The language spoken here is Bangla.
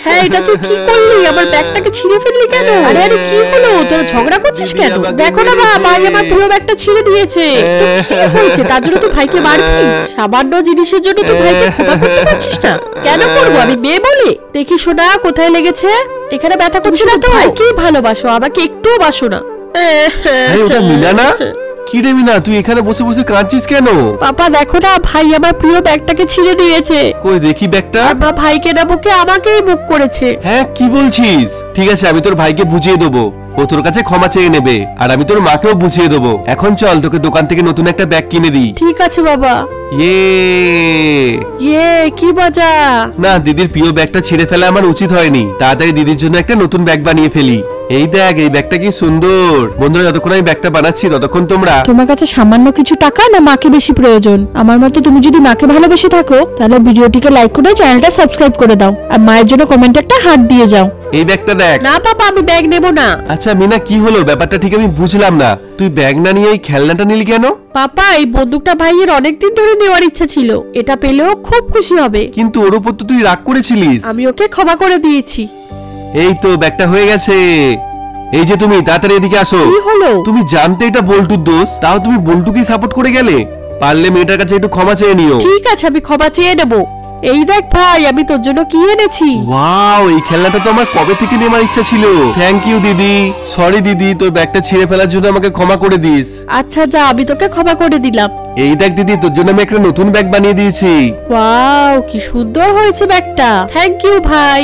হ্যাঁ এটা তুই কি করলি? আমার ব্যাগটাকে ছিঁড়ে ফেললি কেন? আরে আরে কি হলো? তোরা ঝগড়া করছিস কেন? দেখো না মা, ভাই আমার প্রিয় ব্যাগটা ছিঁড়ে দিয়েছে। তো কি হয়েছে? তার জন্য তুই ভাইকে মারবি? সামান্য জিনিসের জন্য তুই ভাইকে ক্ষমা করতে পারছিস না? কেন করবো? আমি মেয়ে বলি? দেখি শোনা কোথায় লেগেছে? এখানে ব্যথা করছে না তো? ভাইকেই ভালোবাসো, আমাকে একটুও বাসো না। ওটা মিনা না? কি রে মিনা, তুই এখানে বসে বসে কাঁদছিস কেন? পাপা দেখো না, ভাই আমার প্রিয় ব্যাগটাকে ছিঁড়ে দিয়েছে। কই দেখি ব্যাগটা। আমার ভাইকে না বকে আমাকেই মুখ করেছে। হ্যাঁ কি বলছিস? ঠিক আছে আমি তোর ভাইকে বুঝিয়ে দেবো, ও তোর কাছে ক্ষমা চেয়ে নেবে, আর আমি তোর মাকেও বুঝিয়ে দেবো। এখন চল তোকে দোকান থেকে নতুন একটা ব্যাগ কিনে দিই। ঠিক আছে বাবা। ইয়ে কি মজা। না, দিদির প্রিয় ব্যাগটা ছিঁড়ে ফেলা আমার উচিত হয়নি, তাড়াতাড়ি দিদির জন্য একটা নতুন ব্যাগ বানিয়ে ফেলি। এই দেখ, এই ব্যাগটা কি সুন্দর। বন্ধুরা, যতক্ষণ আমি ব্যাগটা বানাচ্ছি ততক্ষণ তোমরা। তোমার কাছে সামান্য কিছু টাকা না মাকে বেশি প্রয়োজন? আমার মতে তুমি যদি মাকে ভালোবেসে থাকো তাহলে ভিডিওটিকে লাইক করে চ্যানেলটা সাবস্ক্রাইব করে দাও, আর মায়ের জন্য কমেন্টে একটা হার্ট দিয়ে যাও। এই ব্যাগটা দেখ। না পাপা, আমি ব্যাগ নেব না। আচ্ছা মিনা, কি হলো? ব্যাপারটা ঠিক আমি বুঝলাম না, তুই ব্যাগ না নিয়ে এই খেলনাটা নিলি কেন? পাপা এই বন্দুকটা ভাইয়ের অনেকদিন ধরে নেওয়ার ইচ্ছা ছিল, এটা পেলেও খুব খুশি হবে। কিন্তু ওর উপর তো তুই রাগ করেছিলিস। আমি ওকে ক্ষমা করে দিয়েছি। এই তো ব্যাগটা হয়ে গেছে। এই যে তুমি তাড়াতাড়ি এদিকে আসো। কি হলো? তুমি জানতে এটা বল্টুর দোষ, তাও তুমি বল্টুকেই সাপোর্ট করে গেলে। পারলে মেয়েটার কাছে একটু ক্ষমা চেয়ে নিও। ঠিক আছে, আমি ক্ষমা চেয়ে নেব। এই দেখ ভাই, আমি তোর জন্য কি এনেছি। ওয়াও, এই খেলনাটা তো আমার কবে থেকে নেওয়ার ইচ্ছা ছিল। থ্যাংক ইউ দিদি। সরি দিদি, তোর ব্যাগটা ছিঁড়ে ফেলার জন্য আমাকে ক্ষমা করে দিস। আচ্ছা যা, আমি তোকে ক্ষমা করে দিলাম। এই দেখ দিদি, তোর জন্য আমি একটা নতুন ব্যাগ বানিয়ে দিয়েছি। ওয়াও, কি সুন্দর হয়েছে ব্যাগটা। থ্যাংক ইউ ভাই।